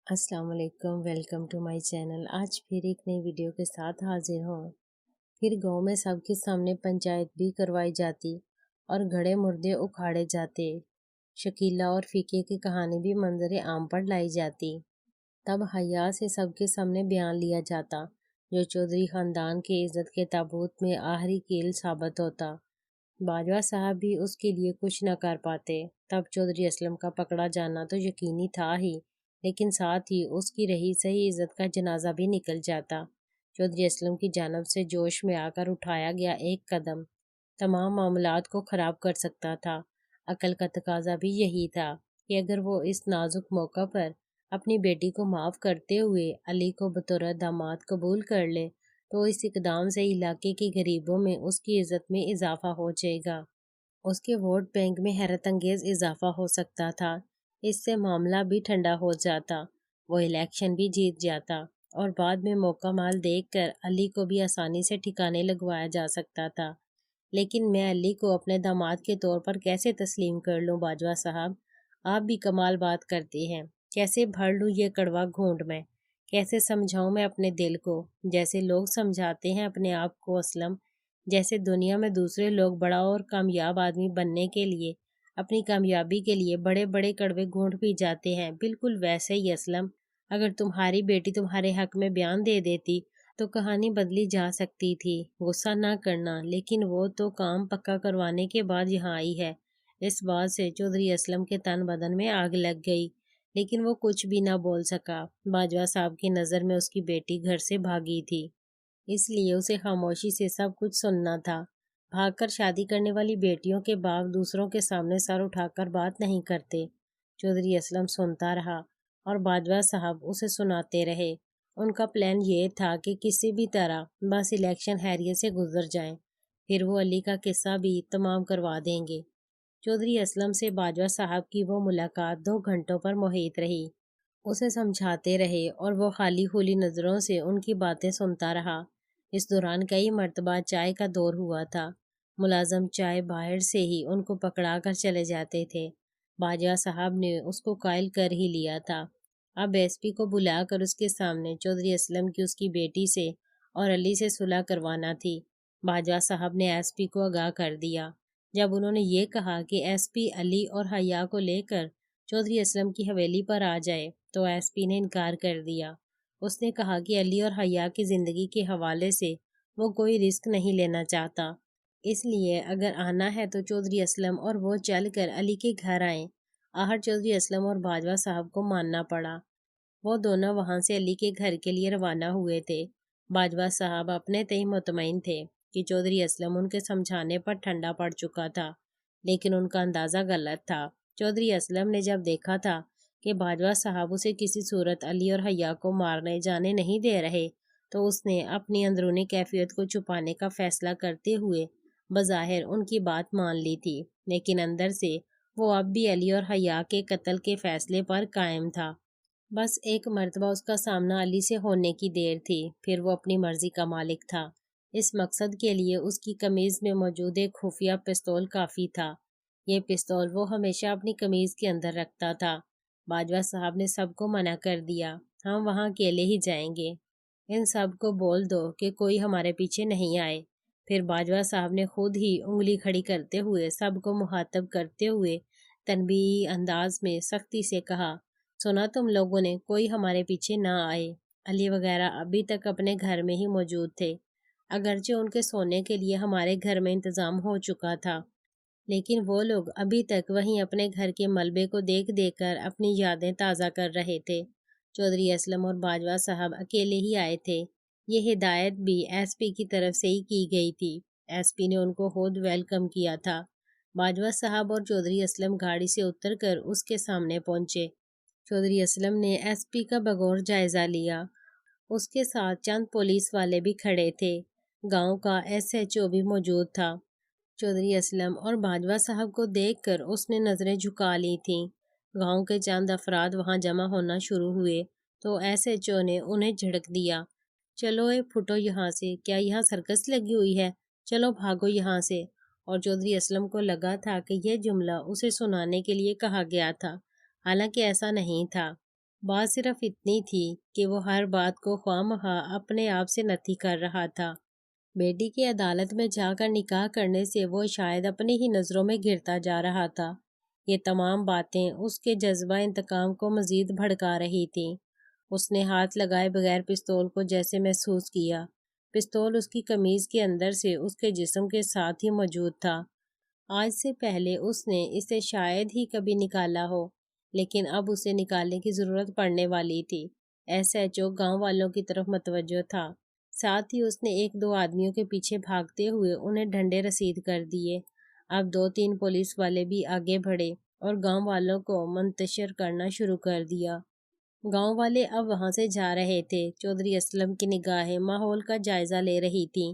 السلام علیکم، welcome to my channel. آج پھر ایک نئی ویڈیو کے ساتھ حاضر ہوں۔ پھر گاؤں میں سب کے سامنے پنچایت بھی کروائی جاتی اور گھڑے مردے اکھاڑے جاتے۔ شکیلہ اور فقے کی کہانی بھی منظر عام پر لائی جاتی۔ تب حیا سے سب کے سامنے بیان لیا جاتا جو چودھری خاندان کے عزت کے تابوت میں آخری کیل ثابت ہوتا۔ باجوہ صاحب بھی اس کے لیے کچھ نہ کر پاتے۔ تب چودھری اسلم کا پکڑا جانا تو یقینی تھا ہی، لیکن ساتھ ہی اس کی رہی صحیح عزت کا جنازہ بھی نکل جاتا۔ چودھری اسلم کی جانب سے جوش میں آ کر اٹھایا گیا ایک قدم تمام معاملات کو خراب کر سکتا تھا۔ عقل کا تقاضا بھی یہی تھا کہ اگر وہ اس نازک موقع پر اپنی بیٹی کو معاف کرتے ہوئے علی کو بطور داماد قبول کر لے تو اس اقدام سے علاقے کے غریبوں میں اس کی عزت میں اضافہ ہو جائے گا۔ اس کے ووٹ بینک میں حیرت انگیز اضافہ ہو سکتا تھا۔ اس سے معاملہ بھی ٹھنڈا ہو جاتا، وہ الیکشن بھی جیت جاتا اور بعد میں موقع مال دیکھ کر علی کو بھی آسانی سے ٹھکانے لگوایا جا سکتا تھا۔ لیکن میں علی کو اپنے داماد کے طور پر کیسے تسلیم کر لوں باجوہ صاحب؟ آپ بھی کمال بات کرتے ہیں۔ کیسے بھر لوں یہ کڑوا گھونٹ میں؟ کیسے سمجھاؤں میں اپنے دل کو؟ جیسے لوگ سمجھاتے ہیں اپنے آپ کو اسلم، جیسے دنیا میں دوسرے لوگ بڑا اور کامیاب آدمی بننے کے لیے، اپنی کامیابی کے لیے بڑے بڑے کڑوے گھونٹ پی جاتے ہیں، بالکل ویسے ہی اسلم۔ اگر تمہاری بیٹی تمہارے حق میں بیان دے دیتی تو کہانی بدلی جا سکتی تھی۔ غصہ نہ کرنا، لیکن وہ تو کام پکا کروانے کے بعد یہاں آئی ہے۔ اس بات سے چودھری اسلم کے تن بدن میں آگ لگ گئی، لیکن وہ کچھ بھی نہ بول سکا۔ باجوہ صاحب کی نظر میں اس کی بیٹی گھر سے بھاگی تھی، اس لیے اسے خاموشی سے سب کچھ سننا تھا۔ بھاگ کر شادی کرنے والی بیٹیوں کے باپ دوسروں کے سامنے سر اٹھا کر بات نہیں کرتے۔ چودھری اسلم سنتا رہا اور باجوہ صاحب اسے سناتے رہے۔ ان کا پلان یہ تھا کہ کسی بھی طرح بس الیکشن خیریت سے گزر جائیں، پھر وہ علی کا قصہ بھی تمام کروا دیں گے۔ چودھری اسلم سے باجوہ صاحب کی وہ ملاقات 2 گھنٹوں پر محیط رہی۔ اسے سمجھاتے رہے اور وہ خالی خولی نظروں سے ان کی باتیں سنتا رہا۔ اس دوران کئی مرتبہ چائے کا دور ہوا تھا۔ ملازم چائے باہر سے ہی ان کو پکڑا کر چلے جاتے تھے۔ باجوہ صاحب نے اس کو قائل کر ہی لیا تھا۔ اب ایس پی کو بلا کر اس کے سامنے چودھری اسلم کی اس کی بیٹی سے اور علی سے صلح کروانا تھی۔ باجوہ صاحب نے ایس پی کو آگاہ کر دیا۔ جب انہوں نے یہ کہا کہ ایس پی علی اور حیا کو لے کر چودھری اسلم کی حویلی پر آ جائے تو ایس پی نے انکار کر دیا۔ اس نے کہا کہ علی اور حیا کی زندگی کے حوالے سے وہ کوئی رسک نہیں لینا چاہتا، اس لیے اگر آنا ہے تو چودھری اسلم اور وہ چل کر علی کے گھر آئیں۔ آخر چودھری اسلم اور باجوہ صاحب کو ماننا پڑا۔ وہ دونوں وہاں سے علی کے گھر کے لیے روانہ ہوئے تھے۔ باجوہ صاحب اپنے تئیں مطمئن تھے کہ چودھری اسلم ان کے سمجھانے پر ٹھنڈا پڑ چکا تھا، لیکن ان کا اندازہ غلط تھا۔ چودھری اسلم نے جب دیکھا تھا کہ باجوہ صاحب اسے کسی صورت علی اور حیا کو مارنے جانے نہیں دے رہے تو اس نے اپنی اندرونی کیفیت کو چھپانے کا فیصلہ کرتے ہوئے بظاہر ان کی بات مان لی تھی، لیکن اندر سے وہ اب بھی علی اور حیا کے قتل کے فیصلے پر قائم تھا۔ بس ایک مرتبہ اس کا سامنا علی سے ہونے کی دیر تھی، پھر وہ اپنی مرضی کا مالک تھا۔ اس مقصد کے لیے اس کی قمیض میں موجود ایک خفیہ پستول کافی تھا۔ یہ پستول وہ ہمیشہ اپنی قمیض کے اندر رکھتا تھا۔ باجوہ صاحب نے سب کو منع کر دیا، ہم وہاں اکیلے ہی جائیں گے، ان سب کو بول دو کہ کوئی ہمارے پیچھے نہیں آئے۔ پھر باجوہ صاحب نے خود ہی انگلی کھڑی کرتے ہوئے سب کو مخاطب کرتے ہوئے تنبیہی انداز میں سختی سے کہا، سنا تم لوگوں نے، کوئی ہمارے پیچھے نہ آئے۔ علی وغیرہ ابھی تک اپنے گھر میں ہی موجود تھے، اگرچہ ان کے سونے کے لیے ہمارے گھر میں انتظام ہو چکا تھا، لیکن وہ لوگ ابھی تک وہیں اپنے گھر کے ملبے کو دیکھ دیکھ کر اپنی یادیں تازہ کر رہے تھے۔ چودھری اسلم اور باجوہ صاحب اکیلے ہی آئے تھے۔ یہ ہدایت بھی ایس پی کی طرف سے ہی کی گئی تھی۔ ایس پی نے ان کو خود ویلکم کیا تھا۔ باجوہ صاحب اور چودھری اسلم گاڑی سے اتر کر اس کے سامنے پہنچے۔ چودھری اسلم نے ایس پی کا بغور جائزہ لیا۔ اس کے ساتھ چند پولیس والے بھی کھڑے تھے۔ گاؤں کا ایس ایچ او بھی موجود تھا۔ چودھری اسلم اور باجوہ صاحب کو دیکھ کر اس نے نظریں جھکا لی تھیں۔ گاؤں کے چند افراد وہاں جمع ہونا شروع ہوئے تو ایس ایچ او نے انہیں جھڑک دیا، چلو اے پھٹو یہاں سے، کیا یہاں سرکس لگی ہوئی ہے؟ چلو بھاگو یہاں سے۔ اور چودھری اسلم کو لگا تھا کہ یہ جملہ اسے سنانے کے لیے کہا گیا تھا، حالانکہ ایسا نہیں تھا۔ بات صرف اتنی تھی کہ وہ ہر بات کو خواہ اپنے آپ سے نتھی کر رہا تھا۔ بیٹی کی عدالت میں جا کر نکاح کرنے سے وہ شاید اپنی ہی نظروں میں گرتا جا رہا تھا۔ یہ تمام باتیں اس کے جذبہ انتقام کو مزید بھڑکا رہی تھیں۔ اس نے ہاتھ لگائے بغیر پستول کو جیسے محسوس کیا۔ پستول اس کی قمیض کے اندر سے اس کے جسم کے ساتھ ہی موجود تھا۔ آج سے پہلے اس نے اسے شاید ہی کبھی نکالا ہو، لیکن اب اسے نکالنے کی ضرورت پڑنے والی تھی۔ ایس ایچ او گاؤں والوں کی طرف متوجہ تھا۔ ساتھ ہی اس نے ایک دو آدمیوں کے پیچھے بھاگتے ہوئے انہیں ڈنڈے رسید کر دیے۔ اب دو تین پولیس والے بھی آگے بڑھے اور گاؤں والوں کو منتشر کرنا شروع کر دیا۔ گاؤں والے اب وہاں سے جا رہے تھے۔ چودھری اسلم کی نگاہیں ماحول کا جائزہ لے رہی تھیں۔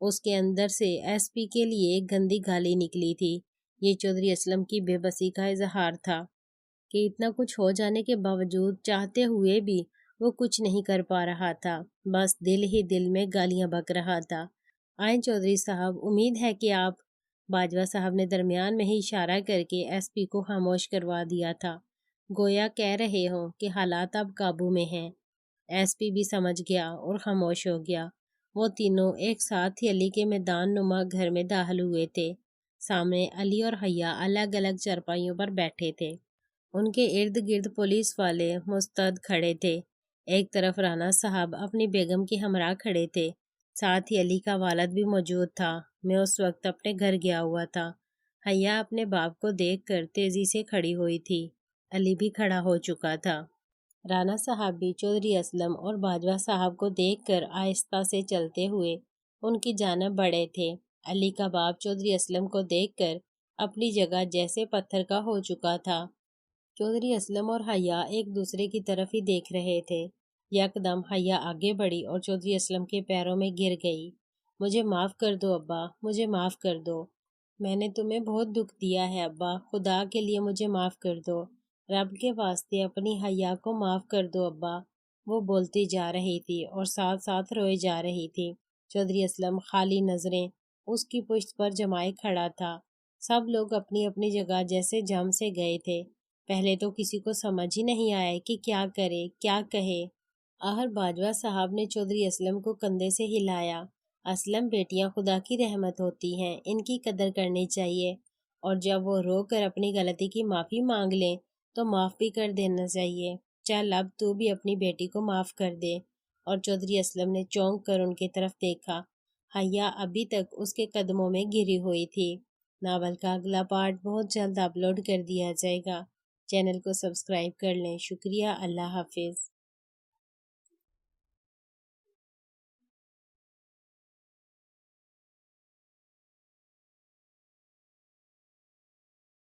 اس کے اندر سے ایس پی کے لیے ایک گندی گالی نکلی تھی۔ یہ چودھری اسلم کی بے بسی کا اظہار تھا کہ اتنا کچھ ہو جانے کے باوجود چاہتے ہوئے بھی وہ کچھ نہیں کر پا رہا تھا، بس دل ہی دل میں گالیاں بک رہا تھا۔ آئیں چودھری صاحب، امید ہے کہ آپ… باجوہ صاحب نے درمیان میں ہی اشارہ کر کے ایس پی کو خاموش کروا دیا تھا، گویا کہہ رہے ہوں کہ حالات اب قابو میں ہیں۔ ایس پی بھی سمجھ گیا اور خاموش ہو گیا۔ وہ تینوں ایک ساتھ ہی علی کے میدان نما گھر میں داخل ہوئے تھے۔ سامنے علی اور حیا الگ الگ چارپائیوں پر بیٹھے تھے۔ ان کے ارد گرد پولیس والے مستعد کھڑے تھے۔ ایک طرف رانا صاحب اپنی بیگم کے ہمراہ کھڑے تھے، ساتھ ہی علی کا والد بھی موجود تھا۔ میں اس وقت اپنے گھر گیا ہوا تھا۔ حیا اپنے باپ کو دیکھ کر تیزی سے کھڑی ہوئی تھی۔ علی بھی کھڑا ہو چکا تھا۔ رانا صاحب بھی چودھری اسلم اور باجوہ صاحب کو دیکھ کر آہستہ سے چلتے ہوئے ان کی جانب بڑھے تھے۔ علی کا باپ چودھری اسلم کو دیکھ کر اپنی جگہ جیسے پتھر کا ہو چکا تھا۔ چودھری اسلم اور حیا ایک دوسرے کی طرف ہی دیکھ رہے تھے۔ یکدم حیا آگے بڑھی اور چودھری اسلم کے پیروں میں گر گئی۔ مجھے معاف کر دو ابا، مجھے معاف کر دو۔ میں نے تمہیں بہت دکھ دیا ہے ابا، خدا کے لیے مجھے معاف کر دو۔ رب کے واسطے اپنی حیا کو معاف کر دو ابا۔ وہ بولتی جا رہی تھی اور ساتھ ساتھ روئے جا رہی تھی۔ چودھری اسلم خالی نظریں اس کی پشت پر جمائے کھڑا تھا۔ سب لوگ اپنی اپنی جگہ جیسے جم سے گئے تھے۔ پہلے تو کسی کو سمجھ ہی نہیں آیا کہ کیا کرے، کیا کہے۔ آخر باجوہ صاحب نے چودھری اسلم کو کندھے سے ہلایا۔ اسلم، بیٹیاں خدا کی رحمت ہوتی ہیں، ان کی قدر کرنی چاہیے، اور جب وہ رو کر اپنی غلطی کی معافی مانگ لیں تو معاف بھی کر دینا چاہیے۔ چل اب تو بھی اپنی بیٹی کو معاف کر دے۔ اور چودھری اسلم نے چونک کر ان کی طرف دیکھا۔ حیا ابھی تک اس کے قدموں میں گری ہوئی تھی۔ ناول کا اگلا پارٹ بہت جلد اپلوڈ کر دیا جائے گا۔ چینل کو سبسکرائب کر لیں۔ شکریہ۔ اللہ حافظ۔